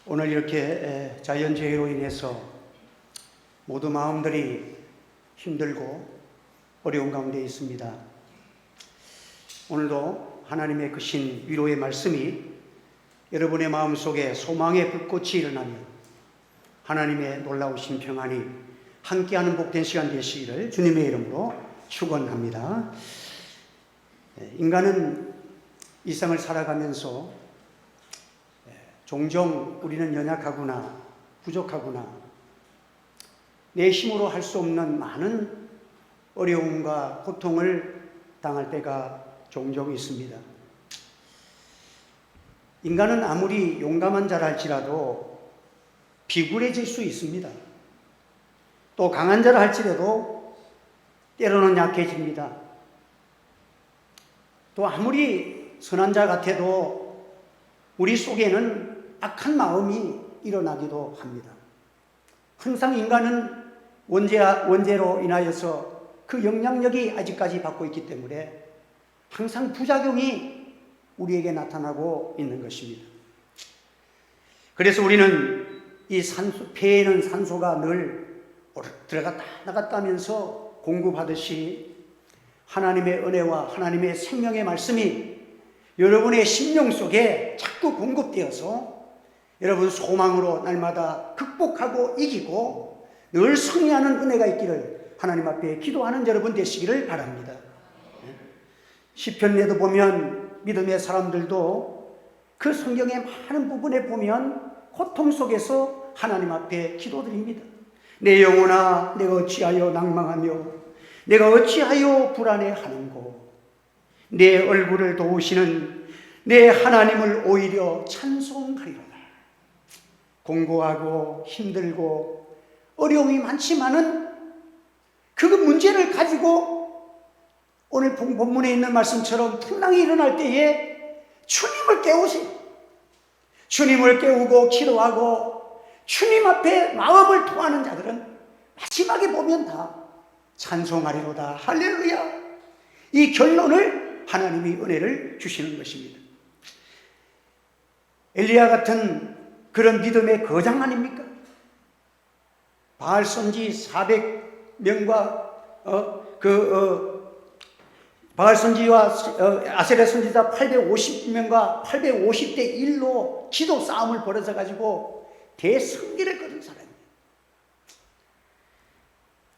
오늘 이렇게 자연재해로 인해서 모두 마음들이 힘들고 어려운 가운데 있습니다. 오늘도 하나님의 크신 위로의 말씀이 여러분의 마음속에 소망의 불꽃이 일어나며 하나님의 놀라우신 평안이 함께하는 복된 시간 되시기를 주님의 이름으로 축원합니다. 인간은 이 세상을 살아가면서 종종 우리는 연약하구나, 부족하구나, 내 힘으로 할 수 없는 많은 어려움과 고통을 당할 때가 종종 있습니다. 인간은 아무리 용감한 자라 할지라도 비굴해질 수 있습니다. 또 강한 자라 할지라도 때로는 약해집니다. 또 아무리 선한 자 같아도 우리 속에는 악한 마음이 일어나기도 합니다. 항상 인간은 원죄로 인하여서 그 영향력이 아직까지 받고 있기 때문에 항상 부작용이 우리에게 나타나고 있는 것입니다. 그래서 우리는 이 폐에는 산소가 늘 들어갔다 나갔다 하면서 공급하듯이 하나님의 은혜와 하나님의 생명의 말씀이 여러분의 심령 속에 자꾸 공급되어서 여러분 소망으로 날마다 극복하고 이기고 늘 승리하는 은혜가 있기를 하나님 앞에 기도하는 여러분 되시기를 바랍니다. 시편에도 보면 믿음의 사람들도 그 성경의 많은 부분에 보면 고통 속에서 하나님 앞에 기도드립니다. 내 영혼아 내가 어찌하여 낭망하며 내가 어찌하여 불안해하는고 내 얼굴을 도우시는 내 하나님을 오히려 찬송하리로다. 공고하고 힘들고 어려움이 많지만은 그 문제를 가지고 오늘 본문에 있는 말씀처럼 풍랑이 일어날 때에 주님을 깨우고 기도하고 주님 앞에 마음을 토하는 자들은 마지막에 보면 다 찬송하리로다. 할렐루야. 이 결론을 하나님이 은혜를 주시는 것입니다. 엘리야 같은 그런 믿음의 거장 아닙니까? 바알 선지 400명과 바알 선지와 아세라 선지자 850명과 850대 1로 기도 싸움을 벌여서 가지고 대승리를 거둔 사람이에요.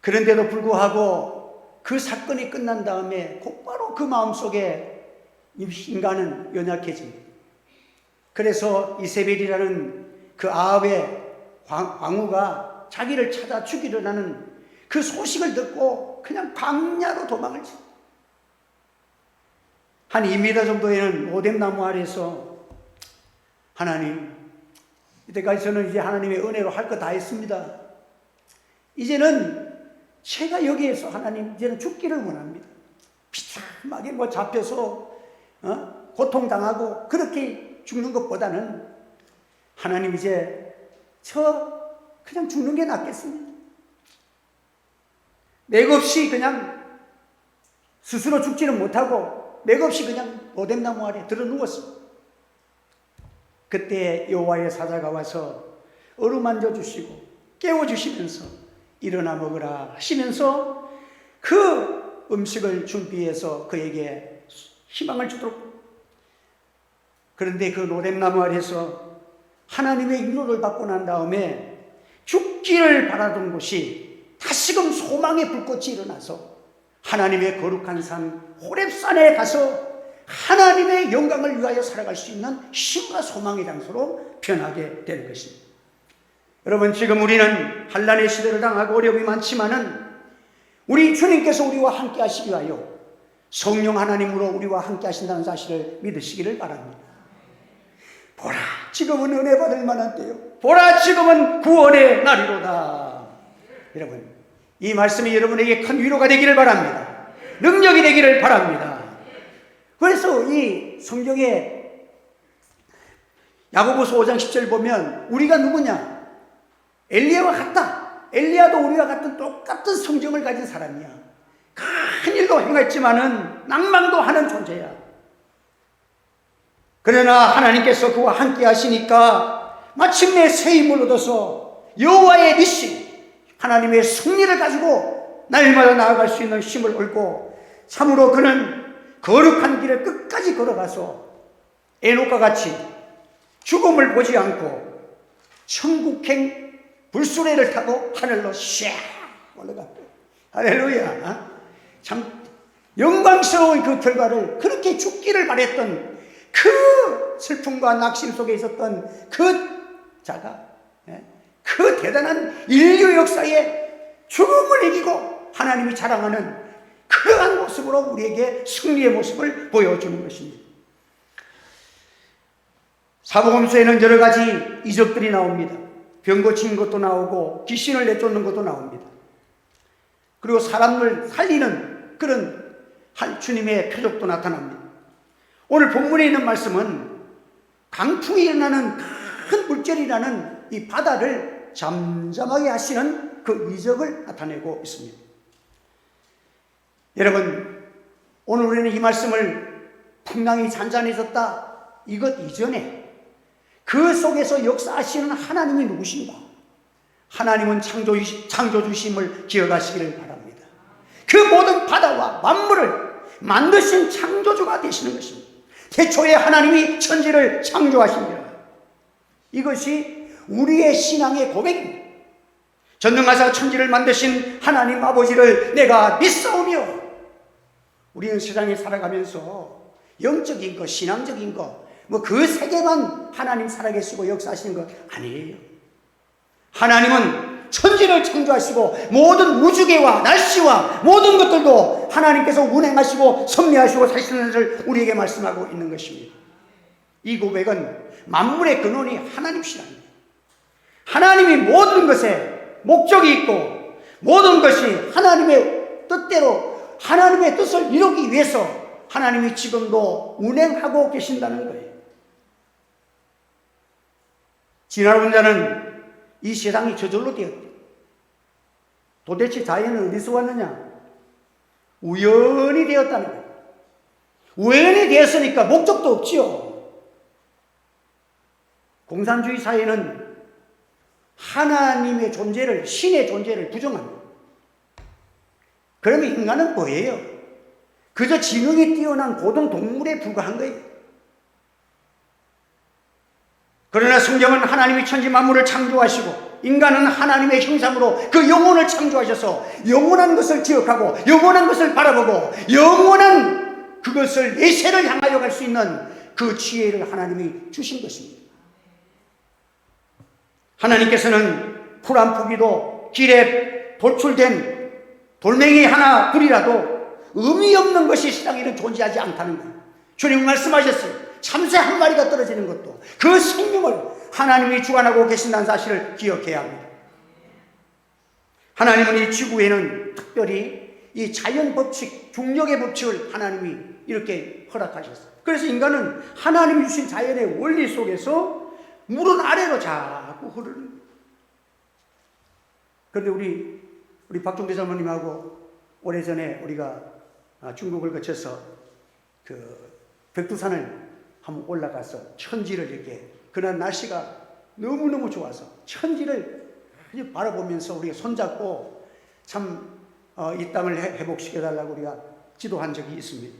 그런데도 불구하고 그 사건이 끝난 다음에 곧바로 그 마음속에 인간은 연약해집니다. 그래서 이세벨이라는 그 아합의 광우가 자기를 찾아 죽이려는 그 소식을 듣고 그냥 광야로 도망을 치. 한 2m 정도에는 오뎀나무 아래서 하나님, 이때까지 저는 이제 하나님의 은혜로 할 거 다 했습니다. 이제는 제가 여기에서 하나님 이제는 죽기를 원합니다. 비참하게 잡혀서 고통당하고 그렇게 죽는 것보다는 하나님 이제 저 그냥 죽는 게 낫겠습니다. 맥없이 그냥 스스로 죽지는 못하고 맥없이 그냥 오뎀나무 아래 들어 누웠습니다. 그때 여호와의 사자가 와서 어루만져 주시고 깨워주시면서 일어나 먹으라 하시면서 그 음식을 준비해서 그에게 희망을 주도록. 그런데 그 오뎀나무 아래서 하나님의 위로를 받고 난 다음에 죽기를 바라던 곳이 다시금 소망의 불꽃이 일어나서 하나님의 거룩한 산 호렙산에 가서 하나님의 영광을 위하여 살아갈 수 있는 힘과 소망의 장소로 변하게 되는 것입니다. 여러분, 지금 우리는 환난의 시대를 당하고 어려움이 많지만은 우리 주님께서 우리와 함께 하시기 위하여 성령 하나님으로 우리와 함께 하신다는 사실을 믿으시기를 바랍니다. 보라, 지금은 은혜 받을 만한 때요. 보라, 지금은 구원의 날이로다. 여러분, 이 말씀이 여러분에게 큰 위로가 되기를 바랍니다. 능력이 되기를 바랍니다. 그래서 이 성경에 야고보서 5장 10절 보면 우리가 누구냐? 엘리야와 같다. 엘리야도 우리와 같은 똑같은 성정을 가진 사람이야. 큰 일도 행했지만은 낭망도 하는 존재야. 그러나 하나님께서 그와 함께 하시니까 마침내 새 힘을 얻어서 여호와의 니시 하나님의 승리를 가지고 날마다 나아갈 수 있는 힘을 얻고, 참으로 그는 거룩한 길을 끝까지 걸어가서 에녹과 같이 죽음을 보지 않고 천국행 불수레를 타고 하늘로 샥 올라갔다. 할렐루야. 참 영광스러운 그 결과를, 그렇게 죽기를 바랬던 그 슬픔과 낙심 속에 있었던 그 자가, 그 대단한 인류 역사에 죽음을 이기고 하나님이 자랑하는 그러한 모습으로 우리에게 승리의 모습을 보여주는 것입니다. 사복음서에는 여러 가지 이적들이 나옵니다. 병 고치는 것도 나오고 귀신을 내쫓는 것도 나옵니다. 그리고 사람을 살리는 그런 주님의 표적도 나타납니다. 오늘 본문에 있는 말씀은 강풍이 일어나는 큰 물결이라는 이 바다를 잠잠하게 하시는 그 이적을 나타내고 있습니다. 여러분, 오늘 우리는 이 말씀을 풍랑이 잔잔해졌다 이것 이전에 그 속에서 역사하시는 하나님이 누구신가? 하나님은 창조주심을 기억하시기를 바랍니다. 그 모든 바다와 만물을 만드신 창조주가 되시는 것입니다. 태초에 하나님이 천지를 창조하십니다. 이것이 우리의 신앙의 고백입니다. 전능하사 천지를 만드신 하나님 아버지를 내가 믿사오며, 우리는 세상에 살아가면서 영적인 것, 신앙적인 것, 그 세계만 하나님 살아계시고 역사하시는 것 아니에요. 하나님은 천지를 창조하시고 모든 우주계와 날씨와 모든 것들도 하나님께서 운행하시고 섭리하시고 사시는 것을 우리에게 말씀하고 있는 것입니다. 이 고백은 만물의 근원이 하나님이시랍니다. 하나님이 모든 것에 목적이 있고 모든 것이 하나님의 뜻대로 하나님의 뜻을 이루기 위해서 하나님이 지금도 운행하고 계신다는 거예요. 지나온 자는 이 세상이 저절로 되었다. 도대체 자연은 어디서 왔느냐? 우연히 되었다는 거예요. 우연히 되었으니까 목적도 없지요. 공산주의 사회는 하나님의 존재를, 신의 존재를 부정합니다. 그러면 인간은 뭐예요? 그저 지능이 뛰어난 고등 동물에 불과한 거예요. 그러나 성경은 하나님이 천지 만물을 창조하시고 인간은 하나님의 형상으로 그 영혼을 창조하셔서 영원한 것을 기억하고 영원한 것을 바라보고 영원한 그것을 내세를 향하여 갈 수 있는 그 지혜를 하나님이 주신 것입니다. 하나님께서는 풀 한 포기도 길에 돌출된 돌멩이 하나 둘이라도 의미 없는 것이 세상에는 존재하지 않다는 거예요. 주님 말씀하셨어요. 참새 한 마리가 떨어지는 것도 그 생명을 하나님이 주관하고 계신다는 사실을 기억해야 합니다. 하나님은 이 지구에는 특별히 이 자연 법칙, 중력의 법칙을 하나님이 이렇게 허락하셨어요. 그래서 인간은 하나님이 주신 자연의 원리 속에서 물은 아래로 자꾸 흐르는 거예요. 그런데 우리 박종대 사모님하고 오래전에 우리가 중국을 거쳐서 그 백두산을 한번 올라가서 천지를 이렇게, 그날 날씨가 너무너무 좋아서 천지를 바라보면서 우리가 손잡고 참 이 땅을 회복시켜달라고 우리가 기도한 적이 있습니다.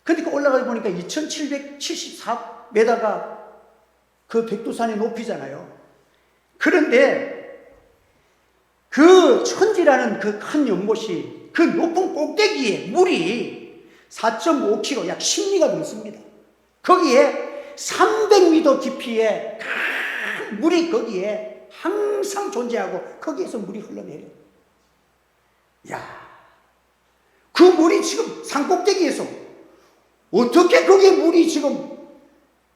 그러니까 올라가 보니까 2774m가 그 백두산의 높이잖아요. 그런데 그 천지라는 그 큰 연못이 그 높은 꼭대기에 물이 4.5km, 약 10리가 넘습니다. 거기에 300m 깊이의 큰 물이 거기에 항상 존재하고 거기에서 물이 흘러내려요. 야, 그 물이 지금 산꼭대기에서 어떻게 거기에 물이 지금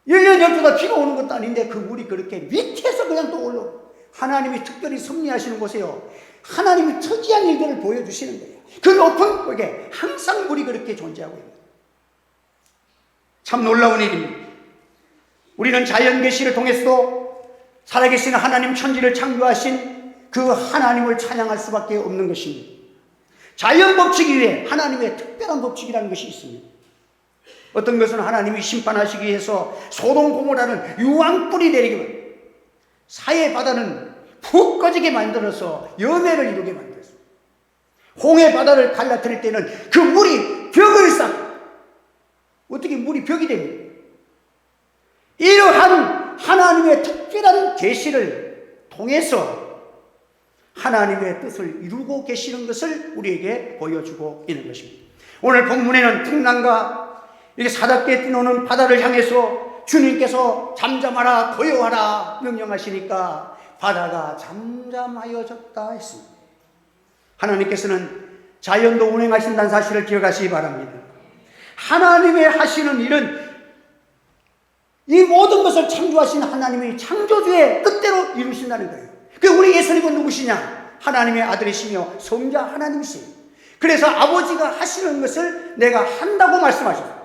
1년 12달 비가 오는 것도 아닌데 그 물이 그렇게 밑에서 그냥 또 올라오고, 하나님이 특별히 섭리하시는 곳에요, 하나님이 특이한 일들을 보여주시는 거예요. 그 높은 곳에 항상 물이 그렇게 존재하고 있는 거예요. 참 놀라운 일입니다. 우리는 자연 계시를 통해서도 살아계신 하나님, 천지를 창조하신 그 하나님을 찬양할 수밖에 없는 것입니다. 자연 법칙 위에 하나님의 특별한 법칙이라는 것이 있습니다. 어떤 것은 하나님이 심판하시기 위해서 소돔 고모라는 유황불이 내리게, 사해 바다는 푹 꺼지게 만들어서 연회를 이루게 만들었어요. 홍해 바다를 갈라뜨릴 때는 그 물이 벽을 쌓고, 어떻게 물이 벽이 됩니까? 이러한 하나님의 특별한 계시를 통해서 하나님의 뜻을 이루고 계시는 것을 우리에게 보여주고 있는 것입니다. 오늘 본문에는 풍랑과 이렇게 사납게 뛰노는 바다를 향해서 주님께서 잠잠하라 고요하라 명령하시니까 바다가 잠잠하여졌다 했습니다. 하나님께서는 자연도 운행하신다는 사실을 기억하시기 바랍니다. 하나님의 하시는 일은 이 모든 것을 창조하신 하나님의 창조주의 뜻대로 이루신다는 거예요. 그 우리 예수님은 누구시냐? 하나님의 아들이시며 성자 하나님이시에요. 그래서 아버지가 하시는 것을 내가 한다고 말씀하셨어요.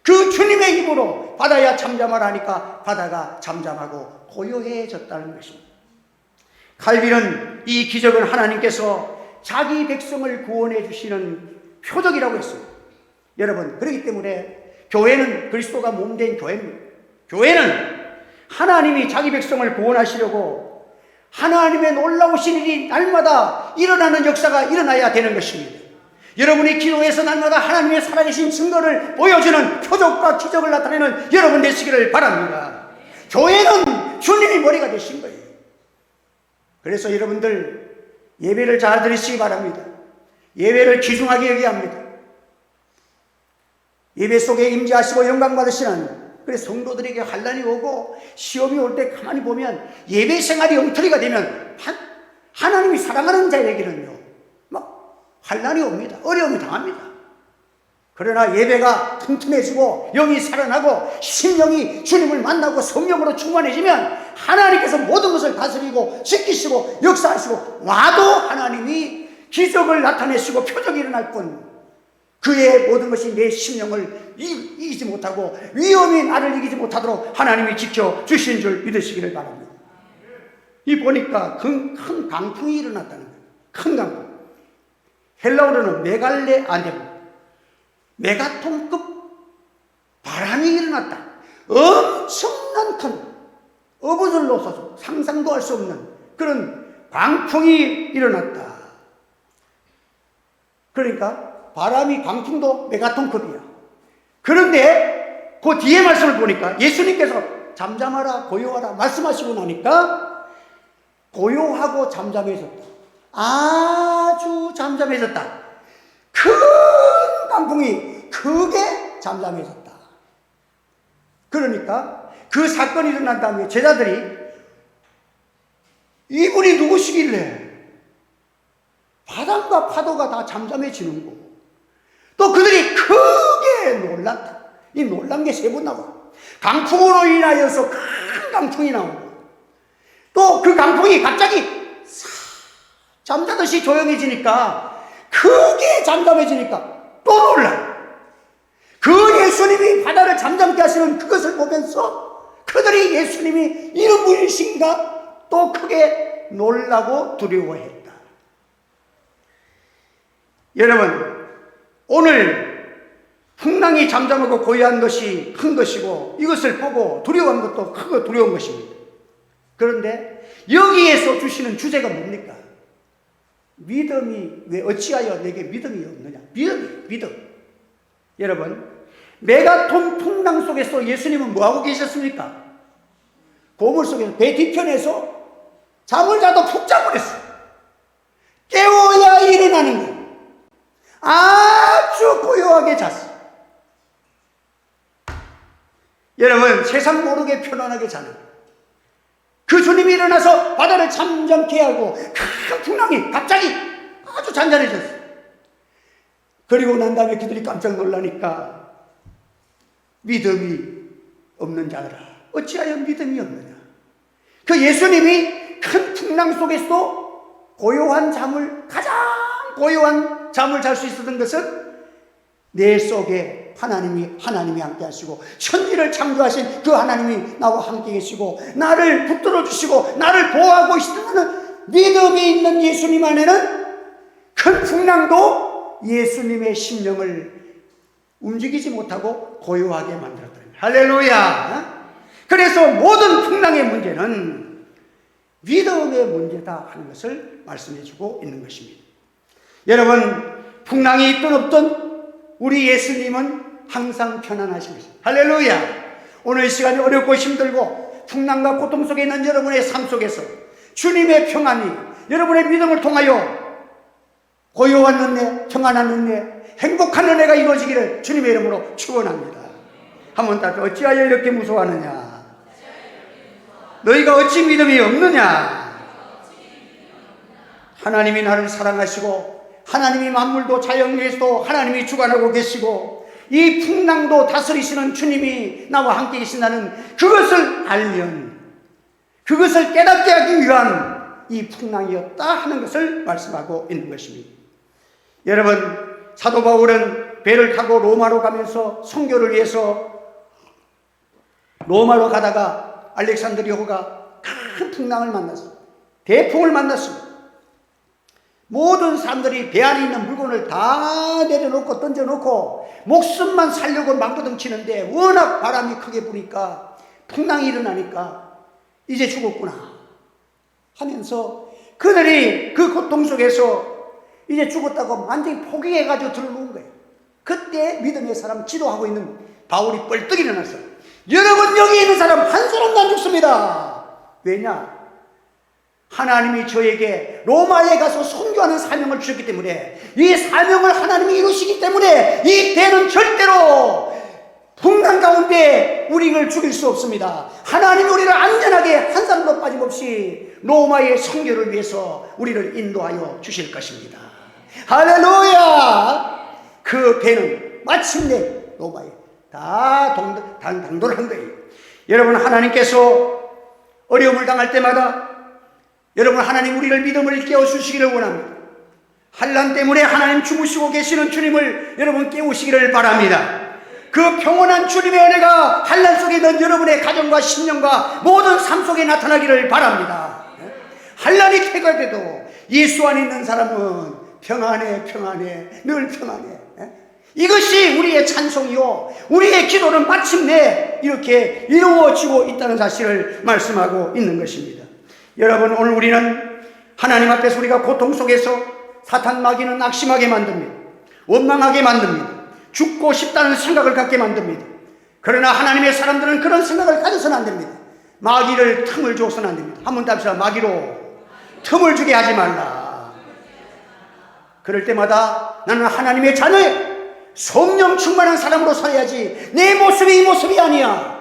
그 주님의 힘으로 바다야 잠잠하라 하니까 바다가 잠잠하고 고요해졌다는 것입니다. 칼빈은 이 기적은 하나님께서 자기 백성을 구원해 주시는 표적이라고 했습니다. 여러분, 그렇기 때문에 교회는 그리스도가 몸된 교회입니다. 교회는 하나님이 자기 백성을 구원하시려고 하나님의 놀라우신 일이 날마다 일어나는 역사가 일어나야 되는 것입니다. 여러분이 기도해서 날마다 하나님의 살아계신 증거를 보여주는 표적과 기적을 나타내는 여러분 되시기를 바랍니다. 교회는 주님이 머리가 되신 거예요. 그래서 여러분들 예배를 잘 드리시기 바랍니다. 예배를 귀중하게 여겨야 합니다. 예배 속에 임재하시고 영광 받으시는, 그래서 성도들에게 환난이 오고 시험이 올 때 가만히 보면 예배 생활이 엉터리가 되면 하나님이 사랑하는 자에게는요 막 환난이 옵니다. 어려움이 당합니다. 그러나 예배가 튼튼해지고 영이 살아나고 심령이 주님을 만나고 성령으로 충만해지면 하나님께서 모든 것을 다스리고 지키시고 역사하시고, 와도 하나님이 기적을 나타내시고 표적이 일어날 뿐 그의 모든 것이 내 심령을 이기지 못하고 위험이 나를 이기지 못하도록 하나님이 지켜주신 줄 믿으시기를 바랍니다. 이 보니까 큰 강풍이 일어났다는 거예요. 큰 강풍. 헬라어로는 메가톤급 바람이 일어났다. 엄청난 큰 어부들 놓서서 상상도 할 수 없는 그런 광풍이 일어났다. 그러니까 바람이 강풍도 메가톤급이야. 그런데 그 뒤에 말씀을 보니까 예수님께서 잠잠하라 고요하라 말씀하시고 나니까 고요하고 잠잠해졌다. 아주 잠잠해졌다. 큰 강풍이 크게 잠잠해졌다. 그러니까 그 사건이 일어난 다음에 제자들이 이분이 누구시길래 바람과 파도가 다 잠잠해지는 거고, 또 그들이 크게 놀랐다. 이 놀란 게 세 번 나와. 강풍으로 인하여서 큰 강풍이 나오고, 또 그 강풍이 갑자기 잠자듯이 조용해지니까, 크게 잠잠해지니까 또 놀라요. 그 예수님이 바다를 잠잠케 하시는 그것을 보면서 그들이 예수님이 이런 분이신가 또 크게 놀라고 두려워했다. 여러분, 오늘 풍랑이 잠잠하고 고요한 것이 큰 것이고 이것을 보고 두려워한 것도 크고 두려운 것입니다. 그런데 여기에서 주시는 주제가 뭡니까? 믿음이 왜 어찌하여 내게 믿음이 없느냐? 믿음. 여러분, 메가톤 풍랑 속에서 예수님은 뭐하고 계셨습니까? 고물 속에서 배 뒤편에서 잠을 자도 푹 자버렸어요. 깨워야 일어나는 거예요. 아주 고요하게 잤어요. 여러분, 세상 모르게 편안하게 자는 거예요. 그 주님이 일어나서 바다를 잠잠케 하고 큰 풍랑이 갑자기 아주 잔잔해졌어요. 그리고 난 다음에 그들이 깜짝 놀라니까 믿음이 없는 자들아 어찌하여 믿음이 없느냐. 그 예수님이 큰 풍랑 속에서도 고요한 잠을, 가장 고요한 잠을 잘 수 있었던 것은 내 속에 하나님이 함께 하시고 천지를 창조하신 그 하나님이 나와 함께 계시고 나를 붙들어 주시고 나를 보호하고 있다는 믿음이 있는 예수님 안에는 큰 풍랑도 예수님의 심령을 움직이지 못하고 고요하게 만들었다. 할렐루야. 그래서 모든 풍랑의 문제는 믿음의 문제다 하는 것을 말씀해 주고 있는 것입니다. 여러분, 풍랑이 있든 없든 우리 예수님은 항상 편안하신 것입니다. 할렐루야. 오늘 이 시간이 어렵고 힘들고 풍랑과 고통 속에 있는 여러분의 삶 속에서 주님의 평안이 여러분의 믿음을 통하여 고요한 은혜, 평안한 은혜, 행복한 은혜가 이루어지기를 주님의 이름으로 축원합니다. 한번 더 어찌하여 이렇게 무서워하느냐? 너희가 어찌 믿음이 없느냐? 하나님이 나를 사랑하시고 하나님이 만물도 자연계에서도 하나님이 주관하고 계시고 이 풍랑도 다스리시는 주님이 나와 함께 계신다는 그것을 알면 그것을 깨닫게 하기 위한 이 풍랑이었다 하는 것을 말씀하고 있는 것입니다. 여러분, 사도 바울은 배를 타고 로마로 가면서 선교를 위해서 로마로 가다가 알렉산드리아호가 큰 풍랑을 만났습니다. 대풍을 만났습니다. 모든 사람들이 배 안에 있는 물건을 다 내려놓고 던져놓고 목숨만 살려고 망부덩치는데 워낙 바람이 크게 부니까 풍랑이 일어나니까 이제 죽었구나 하면서 그들이 그 고통 속에서 이제 죽었다고 완전히 포기해가지고 들어놓은 거예요. 그때 믿음의 사람 기도하고 있는 바울이 뻘떡 일어났어요. 여러분, 여기 있는 사람 한 사람도 안 죽습니다. 왜냐? 하나님이 저에게 로마에 가서 선교하는 사명을 주셨기 때문에 이 사명을 하나님이 이루시기 때문에 이 배는 절대로 풍랑 가운데 우리를 죽일 수 없습니다. 하나님이 우리를 안전하게 한 사람도 빠짐없이 로마의 선교를 위해서 우리를 인도하여 주실 것입니다. 할렐루야! 그 배는 마침내 로마에 다 당도를 거예요. 여러분, 하나님께서 어려움을 당할 때마다 여러분, 하나님 우리를 믿음을 깨워주시기를 원합니다. 환난 때문에 하나님 주무시고 계시는 주님을 여러분 깨우시기를 바랍니다. 그 평온한 주님의 은혜가 환난 속에 있는 여러분의 가정과 신령과 모든 삶 속에 나타나기를 바랍니다. 환난이 해결돼도 예수 안에 있는 사람은 평안해, 늘 평안해. 이것이 우리의 찬송이요, 우리의 기도는 마침내 이렇게 이루어지고 있다는 사실을 말씀하고 있는 것입니다. 여러분, 오늘 우리는 하나님 앞에서 우리가 고통 속에서 사탄 마귀는 낙심하게 만듭니다. 원망하게 만듭니다. 죽고 싶다는 생각을 갖게 만듭니다. 그러나 하나님의 사람들은 그런 생각을 가져서는 안 됩니다. 마귀를 틈을 줘서는 안 됩니다. 한번 답시다. 마귀로 틈을 주게 하지 말라. 그럴 때마다 나는 하나님의 자녀, 성령 충만한 사람으로 살아야지 내 모습이 이 모습이 아니야.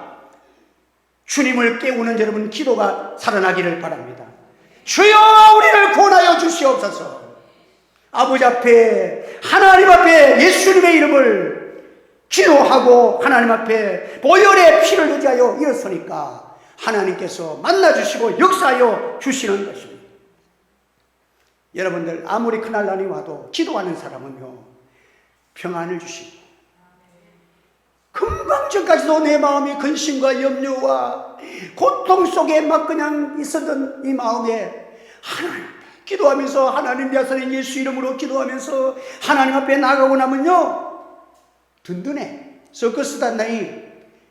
주님을 깨우는 여러분 기도가 살아나기를 바랍니다. 주여, 우리를 구원하여 주시옵소서. 아버지 앞에, 하나님 앞에 예수님의 이름을 기도하고 하나님 앞에 보혈의 피를 의지하여 일어서니까 하나님께서 만나주시고 역사하여 주시는 것입니다. 여러분들, 아무리 큰날 난이 와도 기도하는 사람은요, 평안을 주시고 금방 전까지도 내 마음이 근심과 염려와 고통 속에 막 그냥 있었던 이 마음에 하나님 기도하면서, 하나님 나사렛 예수 이름으로 기도하면서 하나님 앞에 나가고 나면요, 든든해. 서커스 단장이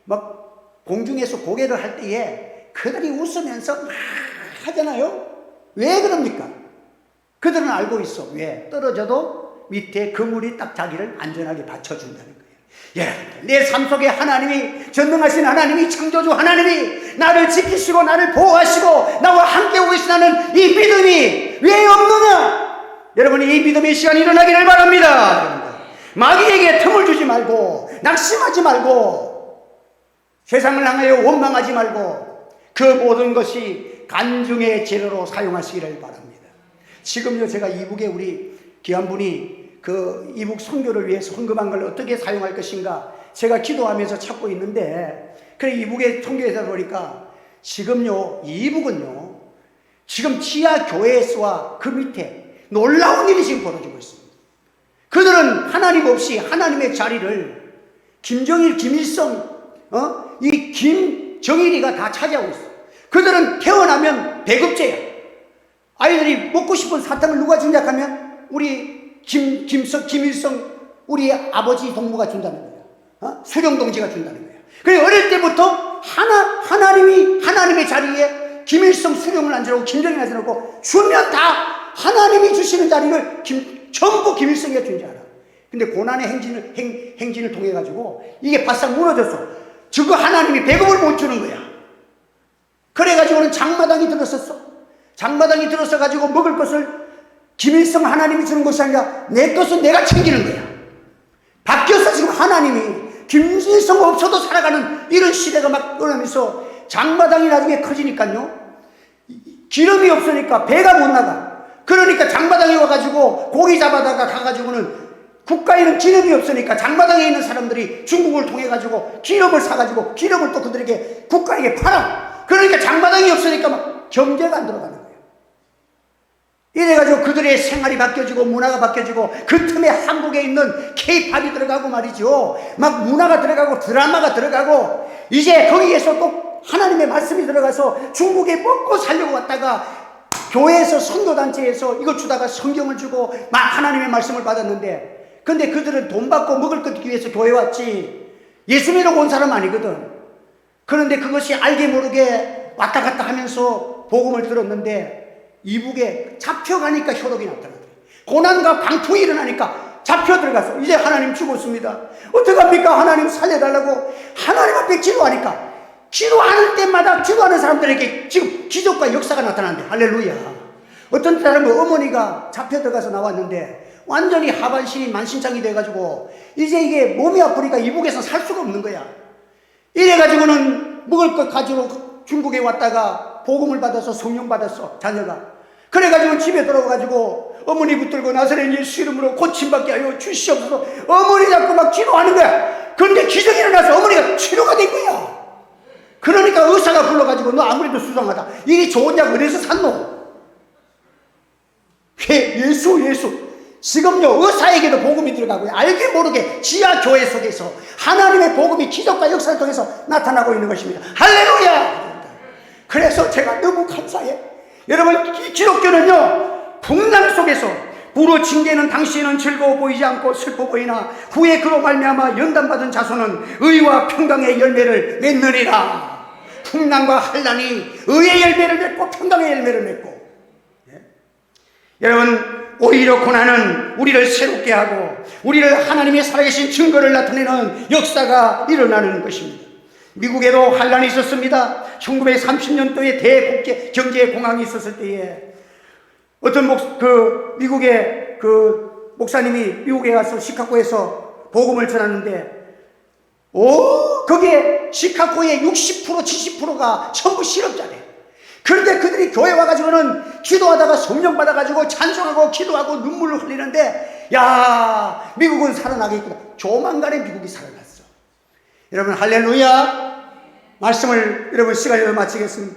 막 공중에서 고개를 할 때에 그들이 웃으면서 막 하잖아요. 왜 그럽니까? 그들은 알고 있어. 왜? 떨어져도 밑에 그물이 딱 자기를 안전하게 받쳐준다는 거예요. 여러분들, 내 삶 속에 하나님이, 전능하신 하나님이, 창조주 하나님이 나를 지키시고 나를 보호하시고 나와 함께 오고 계시다는 이 믿음이 왜 없느냐? 여러분이 이 믿음의 시간이 일어나기를 바랍니다. 여러분들, 마귀에게 틈을 주지 말고 낙심하지 말고 세상을 향하여 원망하지 말고 그 모든 것이 간증의 재료로 사용하시기를 바랍니다. 지금요, 제가 이북에 우리 귀한 분이 그 이북 선교를 위해서 헌금한 걸 어떻게 사용할 것인가 제가 기도하면서 찾고 있는데, 그래 이북에 선교에서 보니까 지금요, 이북은요, 지금 지하 교회와 그 밑에 놀라운 일이 지금 벌어지고 있습니다. 그들은 하나님 없이 하나님의 자리를 김정일, 김일성, 이 김정일이가 다 차지하고 있어요. 그들은 태어나면 배급제야. 아이들이 먹고 싶은 사탕을 누가 준다 하면 우리 김일성 우리 아버지 동무가 준다는 거예요. 수령동지가 준다는 거예요. 그래 어릴 때부터 하나님의 자리에 김일성 수령을 앉혀놓고 김정일 앉혀놓고 주면 다 하나님이 주시는 자리를 전부 김일성이가 준 줄 알아. 근데 고난의 행진을 통해 가지고 이게 바싹 무너졌어. 저거 하나님이 배급을 못 주는 거야. 그래가지고는 장마당이 들었었어. 장마당이 들어서 가지고 먹을 것을 김일성 하나님이 주는 것이 아니라 내 것은 내가 챙기는 거야. 바뀌어서 지금 하나님이 김일성 없어도 살아가는 이런 시대가 막 일어나면서 장마당이 나중에 커지니까요. 기름이 없으니까 배가 못 나가. 그러니까 장마당에 와가지고 고기 잡아다가 가가지고는 국가에는 기름이 없으니까 장마당에 있는 사람들이 중국을 통해 가지고 기름을 사가지고 기름을 또 그들에게 국가에게 팔아. 그러니까 장마당이 없으니까 막 경제가 안 들어가는 거예요. 이래가지고 그들의 생활이 바뀌어지고 문화가 바뀌어지고 그 틈에 한국에 있는 K-팝이 들어가고 말이죠. 막 문화가 들어가고 드라마가 들어가고 이제 거기에서 또 하나님의 말씀이 들어가서 중국에 먹고 살려고 왔다가 교회에서 선교단체에서 이거 주다가 성경을 주고 막 하나님의 말씀을 받았는데 근데 그들은 돈 받고 먹을 것 위해서 교회 왔지 예수 믿으러 온 사람 아니거든. 그런데 그것이 알게 모르게 왔다 갔다 하면서 복음을 들었는데 이북에 잡혀가니까 효력이 나타나더라고요. 고난과 방풍이 일어나니까 잡혀 들어가서 이제 하나님 죽었습니다. 어떡합니까? 하나님 살려달라고 하나님 앞에 기도하니까 기도하는 때마다 기도하는 사람들에게 지금 기적과 역사가 나타난대. 할렐루야. 어떤 사람은 어머니가 잡혀 들어가서 나왔는데 완전히 하반신이 만신창이 돼가지고 이제 이게 몸이 아프니까 이북에서 살 수가 없는 거야. 이래가지고는 먹을 것 가지고 중국에 왔다가 복음을 받아서 성령 받았어. 자녀가. 그래가지고 집에 들어가가지고 어머니 붙들고 나사렛 예수 이름으로 고침받게 하여 주시옵소서. 어머니 잡고 막 기도하는 거야. 그런데 기적이 일어나서 어머니가 치료가 된 거야. 그러니까 의사가 불러가지고 너 아무래도 수상하다. 이게 좋은 약 어디서 샀노? 예수. 지금요 의사에게도 복음이 들어가고요. 알게 모르게 지하 교회 속에서 하나님의 복음이 기적과 역사를 통해서 나타나고 있는 것입니다. 할렐루야. 그래서 제가 너무 감사해. 여러분 기독교는요 풍랑 속에서 부로 징계는 당시에는 즐거워 보이지 않고 슬퍼 보이나 후에 그로 말미암아 연단받은 자손은 의와 평강의 열매를 맺느니라. 풍랑과 환난이 의의 열매를 맺고 평강의 열매를 맺고 여러분 오히려 고난은 우리를 새롭게 하고 우리를 하나님의 살아계신 증거를 나타내는 역사가 일어나는 것입니다. 미국에도 환난이 있었습니다. 1930년도에 대국제 경제 공황이 있었을 때에 어떤 미국의 목사님이 미국에 가서 시카고에서 복음을 전하는데 거기에 시카고의 60% 70%가 전부 실업자래. 그런데 그들이 교회 와가지고는 기도하다가 성령 받아가지고 찬송하고 기도하고 눈물을 흘리는데 야 미국은 살아나겠구나. 조만간에 미국이 살아났어. 여러분 할렐루야. 말씀을 여러분 시간을 마치겠습니다.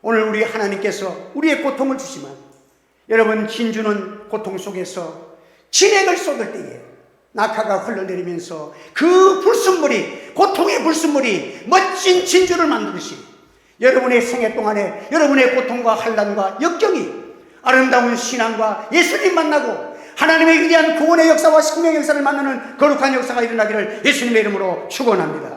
오늘 우리 하나님께서 우리의 고통을 주시면 여러분 진주는 고통 속에서 진액을 쏟을 때에 낙하가 흘러내리면서 그 불순물이 고통의 불순물이 멋진 진주를 만드듯이 여러분의 생애 동안에 여러분의 고통과 환난과 역경이 아름다운 신앙과 예수님 만나고 하나님의 위대한 구원의 역사와 생명의 역사를 만나는 거룩한 역사가 일어나기를 예수님의 이름으로 축원합니다.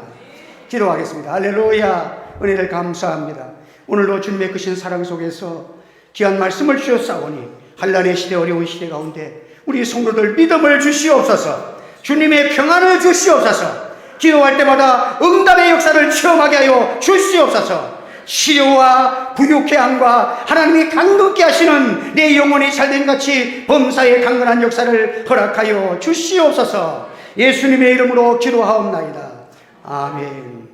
기도하겠습니다. 할렐루야. 은혜를 감사합니다. 오늘도 주님의 크신 사랑 속에서 귀한 말씀을 주셨사오니 환난의 시대 어려운 시대 가운데 우리 성도들 믿음을 주시옵소서. 주님의 평안을 주시옵소서. 기도할 때마다 응답의 역사를 체험하게 하여 주시옵소서. 치료와 부유케 함과 하나님이 강건케 하시는 내 영혼이 잘된 같이 범사의 강건한 역사를 허락하여 주시옵소서. 예수님의 이름으로 기도하옵나이다. 아멘.